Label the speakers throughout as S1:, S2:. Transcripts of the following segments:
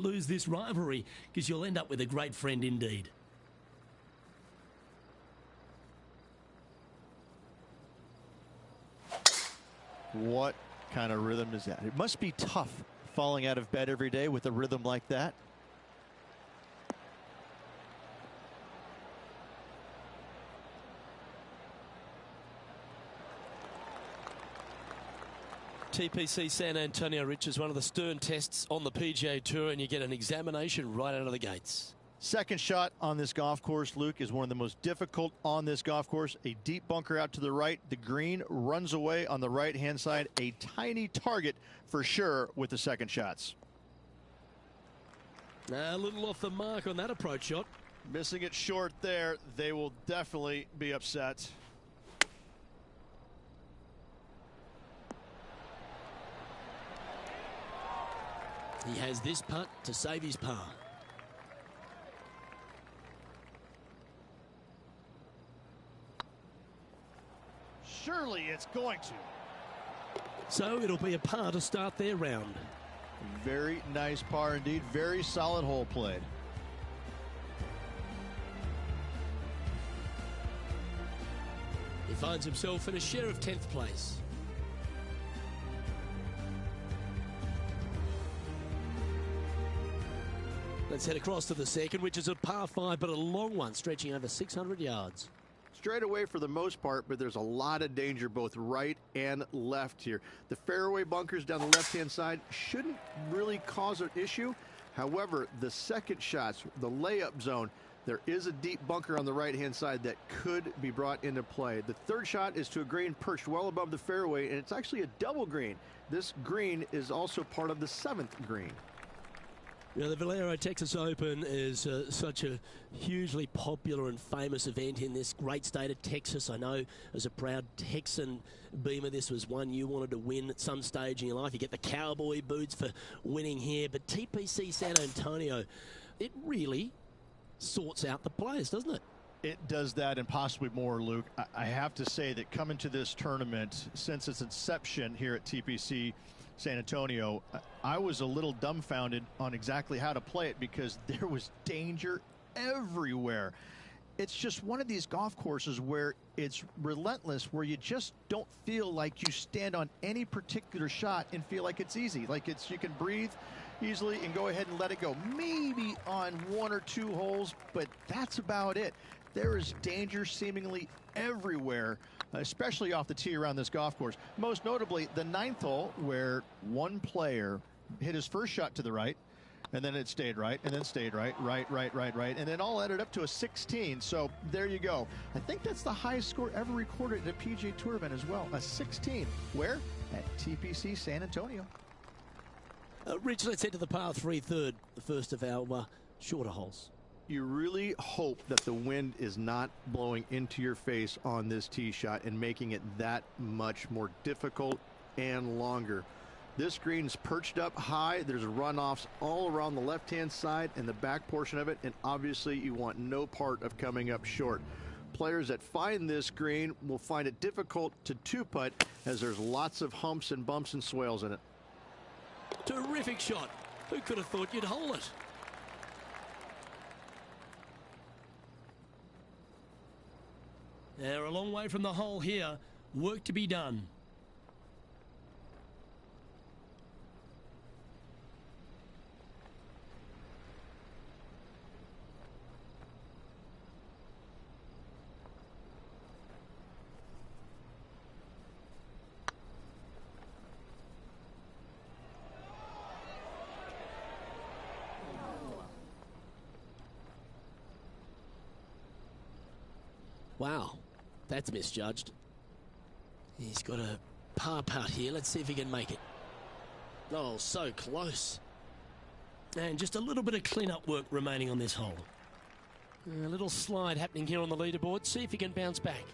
S1: Lose this rivalry because you'll end up with a great friend indeed.
S2: What kind of rhythm is that? It must be tough falling out of bed every day with a rhythm like that.
S3: TPC San Antonio, Rich, is one of the stern tests on the PGA Tour, and you get an examination right out of the gates.
S2: Second shot on this golf course, Luke, is one of the most difficult on this golf course. A deep bunker out to the right. The green runs away on the right-hand side. A tiny target for sure with the second shots.
S3: A little off the mark on that approach shot.
S2: Missing it short there. They will definitely be upset.
S3: He has this putt to save his par.
S2: Surely it's going to.
S3: So it'll be a par to start their round.
S2: Very nice par indeed. Very solid hole played.
S3: He finds himself in a share of 10th place. Let's head across to the second, which is a par 5, but a long one, stretching over 600 yards.
S2: Straight away for the most part, but there's a lot of danger both right and left here. The fairway bunkers down the left-hand side shouldn't really cause an issue. However, the second shots, the layup zone, there is a deep bunker on the right-hand side that could be brought into play. The third shot is to a green perched well above the fairway, and it's actually a double green. This green is also part of the 7th green.
S3: You know, the Valero Texas Open is such a hugely popular and famous event in this great state of Texas. I know as a proud Texan, Beamer, this was one you wanted to win at some stage in your life. You get the cowboy boots for winning here, but TPC San Antonio, it really sorts out the players, doesn't it?
S2: It does that and possibly more, Luke. I have to say that coming to this tournament, since its inception here at TPC San Antonio, I was a little dumbfounded on exactly how to play it because there was danger everywhere. It's just one of these golf courses where it's relentless, where you just don't feel like you stand on any particular shot and feel like it's easy, like you can breathe easily and go ahead and let it go. Maybe on 1 or 2 holes, but that's about it. There is danger seemingly everywhere, especially off the tee around this golf course. Most notably, the 9th hole, where one player hit his first shot to the right, and then it stayed right, and then stayed right, and then all added up to a 16. So there you go. I think that's the highest score ever recorded at a PGA Tour event as well, a 16. Where? At TPC San Antonio.
S3: Rich, let's head to the par 3 third, the first of our shorter holes.
S2: You really hope that the wind is not blowing into your face on this tee shot and making it that much more difficult and longer. This green's perched up high. There's runoffs all around the left-hand side and the back portion of it, and obviously you want no part of coming up short. Players that find this green will find it difficult to two-putt as there's lots of humps and bumps and swales in it.
S3: Terrific shot. Who could have thought you'd hole it?
S1: They're a long way from the hole here. Work to be done.
S3: Wow, that's misjudged. He's got a par putt here. Let's see if he can make it. Oh, so close.
S1: And just a little bit of clean-up work remaining on this hole.
S3: A little slide happening here on the leaderboard. See if he can bounce back.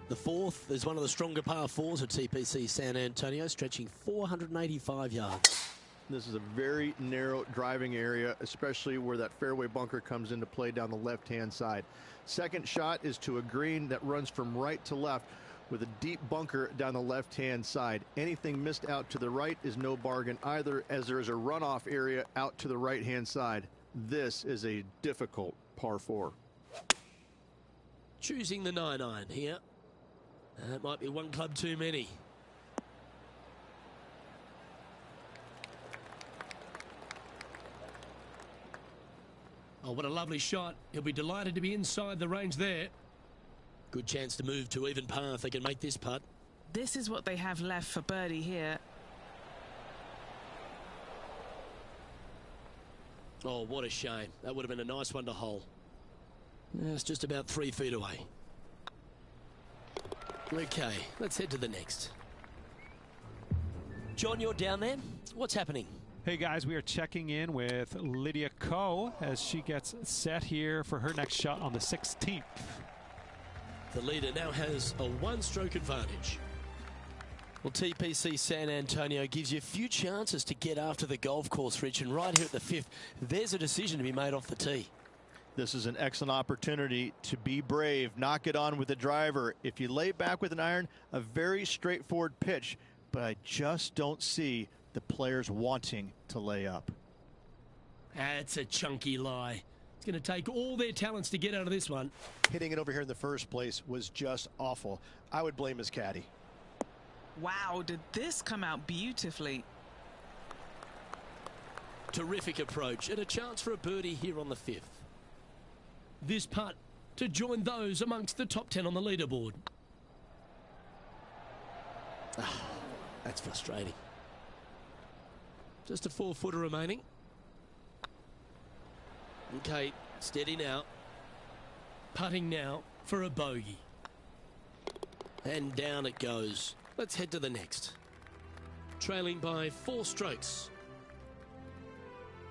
S3: The 4th is one of the stronger par 4s at TPC San Antonio, stretching 485 yards.
S2: This is a very narrow driving area, especially where that fairway bunker comes into play down the left-hand side. Second shot is to a green that runs from right to left. with a deep bunker down the left-hand side. Anything missed out to the right is no bargain either, as there is a runoff area out to the right-hand side. This is a difficult par 4.
S3: Choosing the 9-iron here. That might be one club too many.
S1: Oh, what a lovely shot. He'll be delighted to be inside the range there.
S3: Good chance to move to even par if they can make this putt.
S4: This is what they have left for birdie here.
S3: Oh, what a shame. That would have been a nice one to hole. It's just about 3 feet away. Okay, let's head to the next. John, you're down there. What's happening?
S5: Hey guys, we are checking in with Lydia Ko as she gets set here for her next shot on the 16th.
S3: The leader now has a 1-stroke advantage. Well, TPC San Antonio gives you a few chances to get after the golf course, Rich, and right here at the 5th, there's a decision to be made off the tee.
S2: This is an excellent opportunity to be brave, knock it on with the driver. If you lay back with an iron, a very straightforward pitch, but I just don't see the players wanting to lay up.
S1: That's a chunky lie. It's going to take all their talents to get out of this one.
S2: Hitting it over here in the first place was just awful. I would blame his caddy.
S4: Wow, did this come out beautifully.
S3: Terrific approach and a chance for a birdie here on the 5th.
S1: This putt to join those amongst the top 10 on the leaderboard.
S3: That's frustrating. Just a 4-footer remaining. Okay, steady now.
S1: Putting now for a bogey.
S3: And down it goes. Let's head to the next. Trailing by 4 strokes.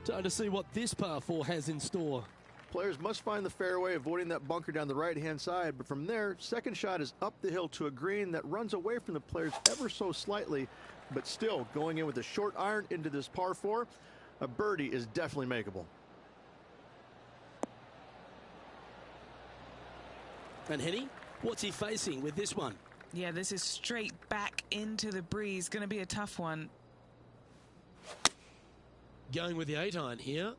S3: Time to see what this par 4 has in store.
S2: Players must find the fairway, avoiding that bunker down the right-hand side. But from there, second shot is up the hill to a green that runs away from the players ever so slightly. But still, going in with a short iron into this par 4, a birdie is definitely makeable.
S3: And Henny, what's he facing with this one?
S4: Yeah, this is straight back into the breeze. Going to be a tough one.
S3: Going with the 8-iron here.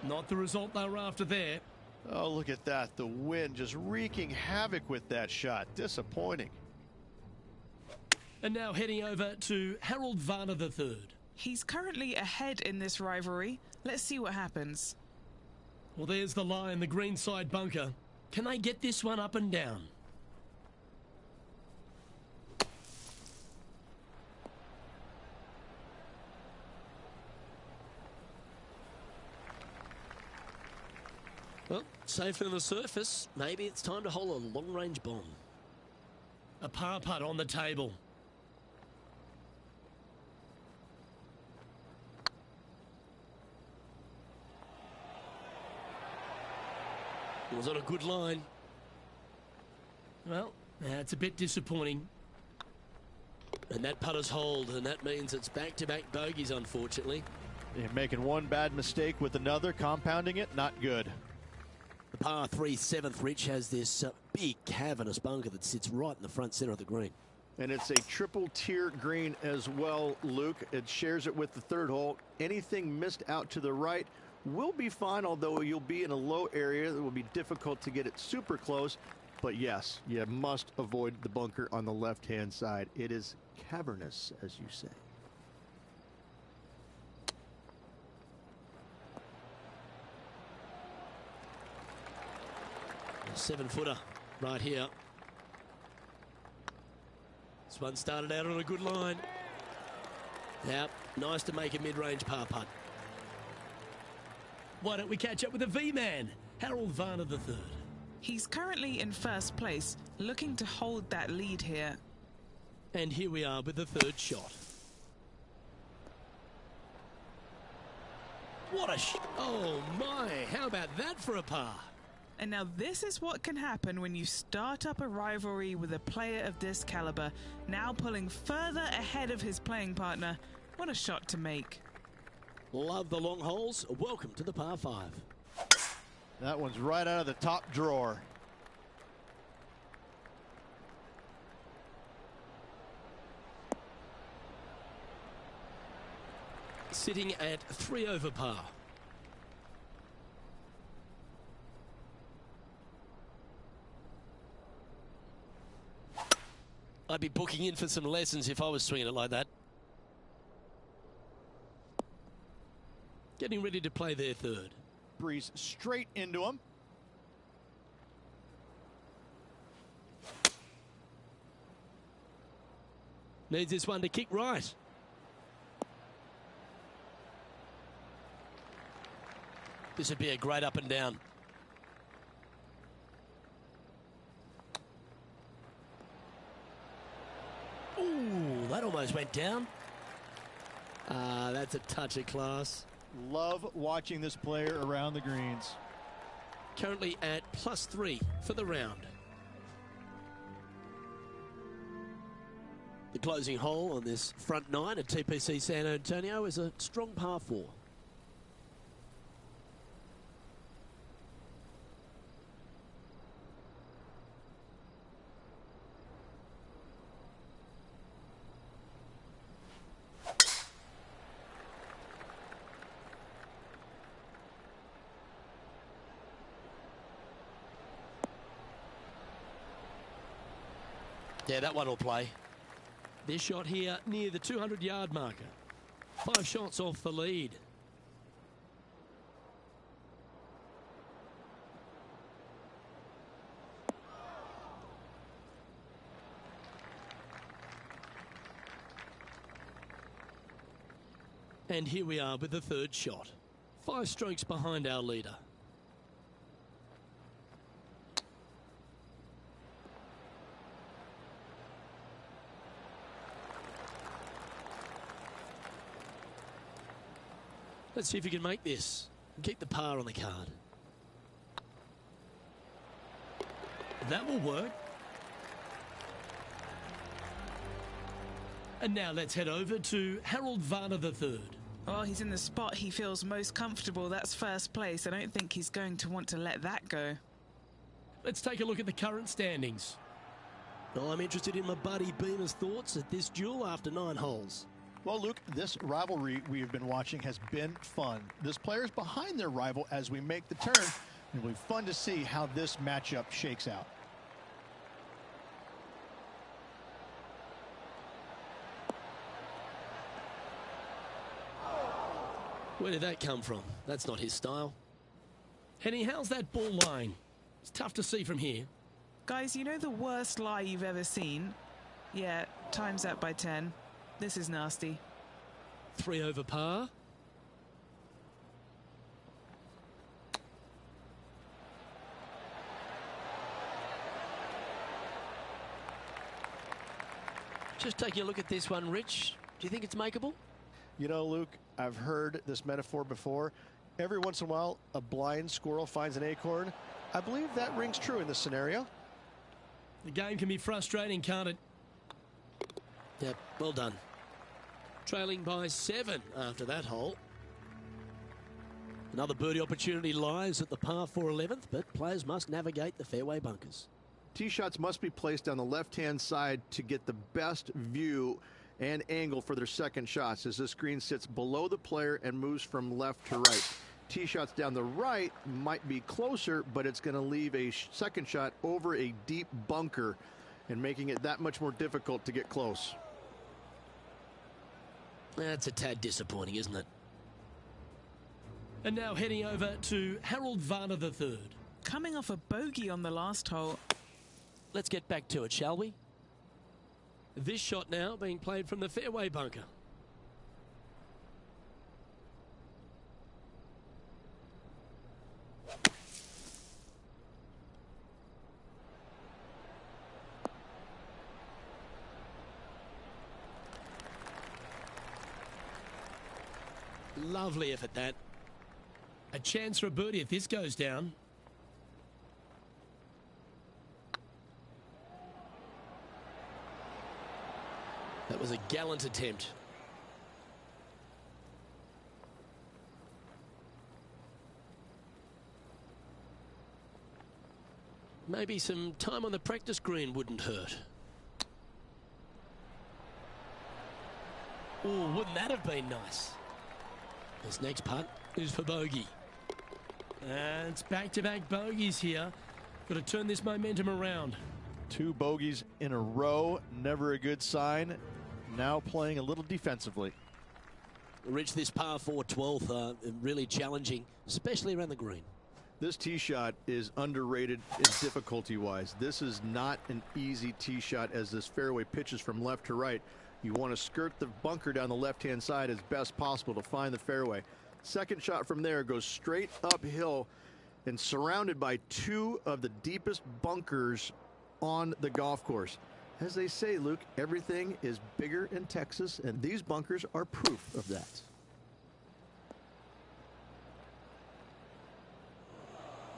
S1: Not the result they were after there.
S2: Oh, look at that. The wind just wreaking havoc with that shot. Disappointing.
S1: And now heading over to Harold Varner III.
S4: He's currently ahead in this rivalry. Let's see what happens.
S1: Well, there's the lie in the green side bunker. Can they get this one up and down?
S3: Well, safe on the surface. Maybe it's time to hole a long-range bomb.
S1: A par putt on the table.
S3: It was on a good line.
S1: Well, that's a bit disappointing.
S3: And that putter's hold, and that means it's back-to-back bogeys, unfortunately.
S2: Yeah, making one bad mistake with another, compounding it, not good.
S3: The par 3 7th, Rich, has this big cavernous bunker that sits right in the front center of the green.
S2: And it's a triple tier green as well, Luke. It shares it with the 3rd hole. Anything missed out to the right will be fine, although you'll be in a low area that will be difficult to get it super close. But yes, you must avoid the bunker on the left-hand side. It is cavernous, as you say.
S3: A 7-footer right here. This one started out on a good line. Yep, nice to make a mid-range par putt.
S1: Why don't we catch up with the V-man, Harold Varner III.
S4: He's currently in first place, looking to hold that lead here.
S3: And here we are with the 3rd shot. What a oh my, how about that for a par?
S4: And now this is what can happen when you start up a rivalry with a player of this caliber, now pulling further ahead of his playing partner. What a shot to make.
S3: Love the long holes. Welcome to the par 5.
S2: That one's right out of the top drawer.
S3: Sitting at 3 over par. I'd be booking in for some lessons if I was swinging it like that. Getting ready to play their third.
S2: Breeze straight into him.
S3: Needs this one to kick right. This would be a great up and down. Ooh, that almost went down. That's a touch of class.
S2: Love watching this player around the greens.
S3: Currently at +3 for the round. The closing hole on this front 9 at TPC San Antonio is a strong par 4. Yeah, that one will play. This shot here near the 200-yard marker. 5 shots off the lead. And here we are with the third shot. 5 strokes behind our leader. Let's see if you can make this. Keep the par on the card. That will work. And now let's head over to Harold Varner III.
S4: Well, he's in the spot he feels most comfortable. That's first place. I don't think he's going to want to let that go.
S1: Let's take a look at the current standings.
S3: Well, I'm interested in my buddy Beamer's thoughts at this duel after 9 holes.
S2: Well, Luke, this rivalry we have been watching has been fun. This player's behind their rival as we make the turn. It'll be fun to see how this matchup shakes out.
S3: Where did that come from? That's not his style.
S1: Henny, how's that ball line? It's tough to see from here.
S4: Guys, you know the worst lie you've ever seen? Yeah, times that by 10. This is nasty.
S3: 3 over par. Just taking a look at this one, Rich. Do you think it's makeable?
S2: You know, Luke, I've heard this metaphor before. Every once in a while, a blind squirrel finds an acorn. I believe that rings true in this scenario.
S1: The game can be frustrating, can't it?
S3: Yep, well done. Trailing by 7 after that hole. Another birdie opportunity lies at the par 4 11th, but players must navigate the fairway bunkers.
S2: Tee shots must be placed on the left-hand side to get the best view and angle for their second shots, as this green sits below the player and moves from left to right. Tee shots down the right might be closer, but it's going to leave a second shot over a deep bunker and making it that much more difficult to get close.
S3: That's a tad disappointing, isn't it?
S1: And now heading over to Harold Varner III.
S4: Coming off a bogey on the last hole.
S3: Let's get back to it, shall we?
S1: This shot now being played from the fairway bunker. Lovely effort, that. A chance for a birdie if this goes down.
S3: That was a gallant attempt. Maybe some time on the practice green wouldn't hurt. Oh, wouldn't that have been nice? This next putt is for bogey.
S1: And it's back-to-back bogeys here. Got to turn this momentum around.
S2: 2 bogeys in a row, never a good sign. Now playing a little defensively.
S3: Rich, this par 4 12th, really challenging, especially around the green.
S2: This tee shot is underrated in difficulty-wise. This is not an easy tee shot as this fairway pitches from left to right. You want to skirt the bunker down the left-hand side as best possible to find the fairway. Second shot from there goes straight uphill and surrounded by 2 of the deepest bunkers on the golf course. As they say, Luke, everything is bigger in Texas, and these bunkers are proof of that.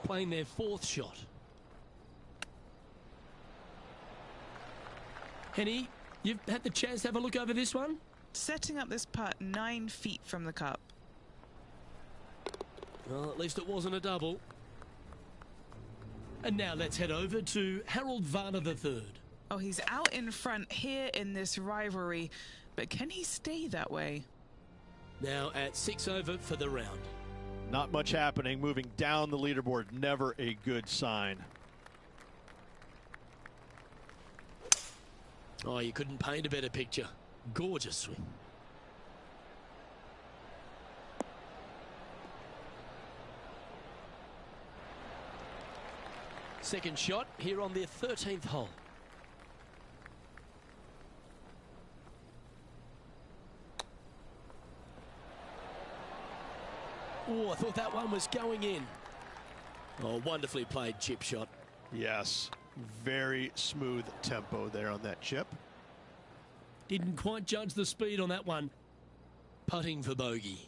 S3: Playing their 4th shot.
S1: Henny, you've had the chance to have a look over this one?
S4: Setting up this putt 9 feet from the cup.
S3: Well, at least it wasn't a double.
S1: And now let's head over to Harold Varner III.
S4: Oh, he's out in front here in this rivalry, but can he stay that way?
S3: Now at 6 over for the round.
S2: Not much happening. Moving down the leaderboard, never a good sign.
S3: Oh, you couldn't paint a better picture. Gorgeous swing. Second shot here on their 13th hole. Oh, I thought that one was going in. Oh, wonderfully played chip shot.
S2: Yes, very smooth tempo there on that chip.
S1: Didn't quite judge the speed on that one.
S3: Putting for bogey.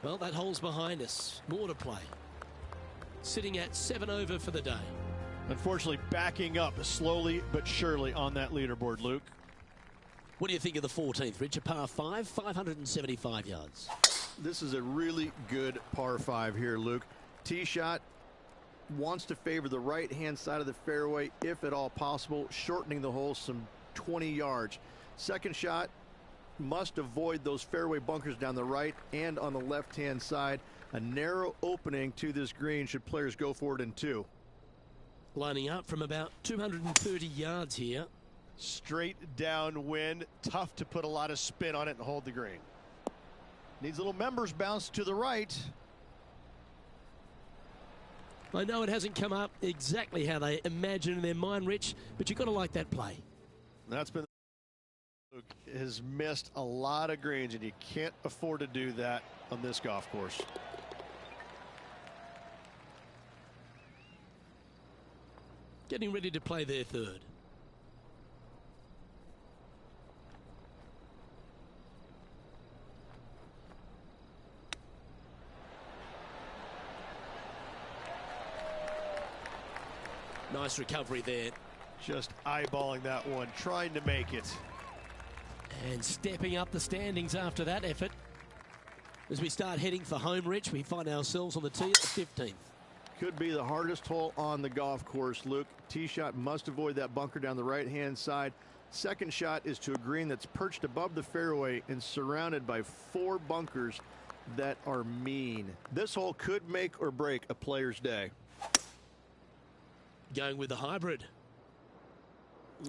S3: Well, that hole's behind us. More to play. Sitting at 7 over for the day.
S2: Unfortunately, backing up slowly but surely on that leaderboard, Luke.
S3: What do you think of the 14th, Rich? A par 5, 575 yards.
S2: This is a really good par 5 here, Luke. Tee shot wants to favor the right-hand side of the fairway, if at all possible, shortening the hole some 20 yards. Second shot must avoid those fairway bunkers down the right and on the left-hand side. A narrow opening to this green should players go for it in 2.
S3: Lining up from about 230 yards here.
S2: Straight downwind, tough to put a lot of spin on it and hold the green. Needs a little members bounce to the right.
S3: I know it hasn't come up exactly how they imagine in their mind, Rich, but you've got to like that play.
S2: That's been has missed a lot of greens, and you can't afford to do that on this golf course.
S3: Getting ready to play their 3rd. Nice recovery there.
S2: Just eyeballing that one, trying to make it.
S3: And stepping up the standings after that effort. As we start heading for home, Rich, we find ourselves on the tee at the 15th.
S2: Could be the hardest hole on the golf course, Luke. Tee shot must avoid that bunker down the right-hand side. Second shot is to a green that's perched above the fairway and surrounded by 4 bunkers that are mean. This hole could make or break a player's day.
S3: Going with the hybrid.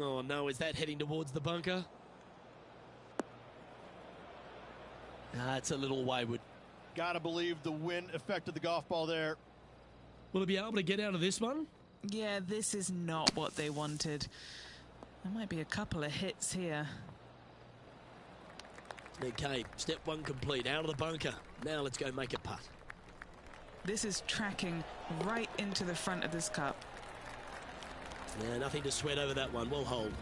S3: Oh, no, is that heading towards the bunker? It's a little wayward.
S2: Gotta believe the wind affected the golf ball there.
S1: Will he be able to get out of this one?
S4: Yeah, this is not what they wanted. There might be a couple of hits here.
S3: Okay, step 1 complete, out of the bunker. Now let's go make a putt.
S4: This is tracking right into the front of this cup.
S3: Yeah, nothing to sweat over that one. We'll hold.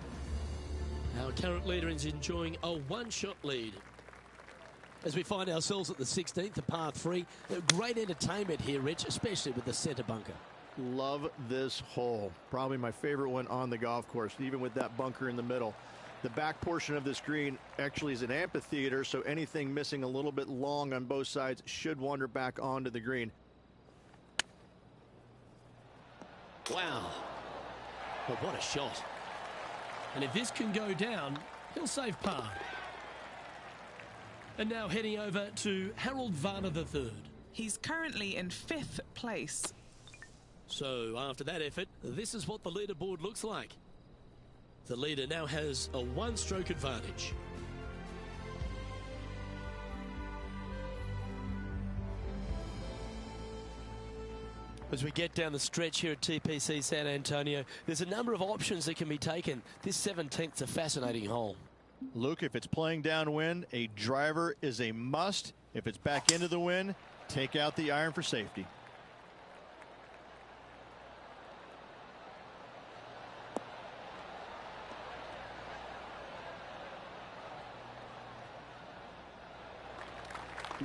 S3: Our current leader is enjoying a 1-shot lead. As we find ourselves at the 16th, the par 3. Great entertainment here, Rich, especially with the centre bunker.
S2: Love this hole. Probably my favorite one on the golf course, even with that bunker in the middle. The back portion of this green actually is an amphitheater, so anything missing a little bit long on both sides should wander back onto the green.
S3: Wow. But what a shot.
S1: And if this can go down, he'll save par. And now heading over to Harold Varner III.
S4: He's currently in 5th place.
S3: So after that effort, this is what the leaderboard looks like. The leader now has a 1-stroke advantage. As we get down the stretch here at TPC San Antonio, there's a number of options that can be taken. This 17th's a fascinating hole.
S2: Luke, if it's playing downwind, a driver is a must. If it's back into the wind, take out the iron for safety.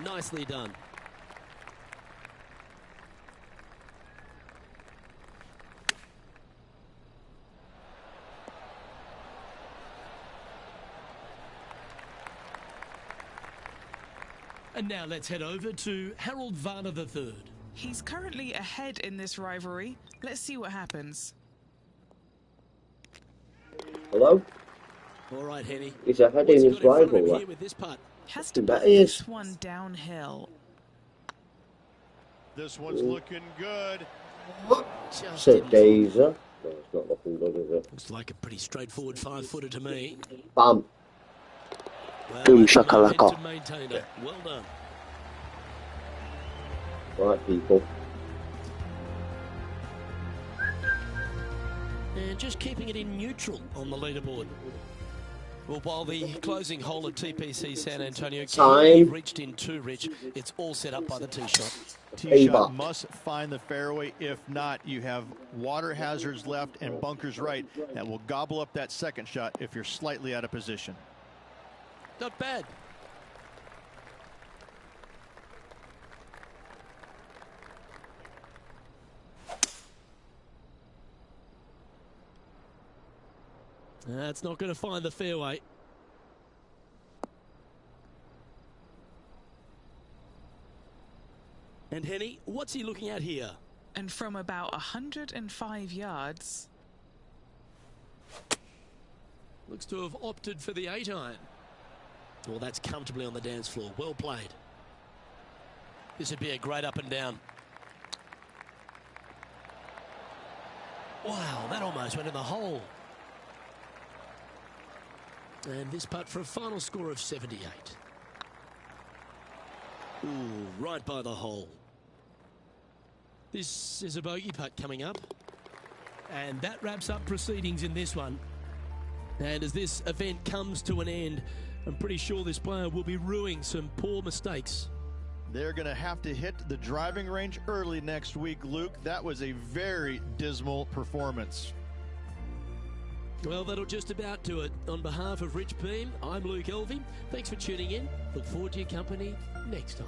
S3: Nicely done.
S1: And now let's head over to Harold Varner III.
S4: He's currently ahead in this rivalry. Let's see what happens.
S6: Hello?
S3: All right, Henny.
S6: He's ahead
S3: What's
S6: in
S3: he
S6: his
S3: got in front of him
S6: rival.
S3: here with this putt?
S4: Has to
S6: That
S4: put
S6: is-
S4: this one downhill.
S2: This one's looking good.
S3: Just
S6: Said
S3: didn't-
S6: Dazer. No, it's not looking good, is it?
S3: Looks like a pretty straightforward 5-footer to me.
S6: Bam.
S3: Well,
S6: Boom
S3: that's the
S6: shakalaka.
S3: momentum maintainer. Well done.
S6: Right, people.
S3: And just keeping it in neutral on the leaderboard. Well, while the closing hole at TPC San Antonio can be
S6: Time.
S3: reached in 2, Rich, it's all set up by the tee shot.
S2: Tee shot
S6: Ava.
S2: must find the fairway. If not, you have water hazards left and bunkers right that will gobble up that second shot if you're slightly out of position.
S3: Not bad. That's not going to find the fairway. And Henny, what's he looking at here?
S4: And from about 105 yards,
S3: Looks to have opted for the 8-iron. Well, that's comfortably on the dance floor. Well played. This would be a great up and down. Wow, that almost went in the hole. And this putt for a final score of 78. Ooh, right by the hole. This is a bogey putt coming up.
S1: And that wraps up proceedings in this one.
S3: And as this event comes to an end, I'm pretty sure this player will be ruining some poor mistakes.
S2: They're going to have to hit the driving range early next week, Luke. That was a very dismal performance.
S3: Well, that'll just about do it. On behalf of Rich Beam, I'm Luke Elvey. Thanks for tuning in. Look forward to your company next time.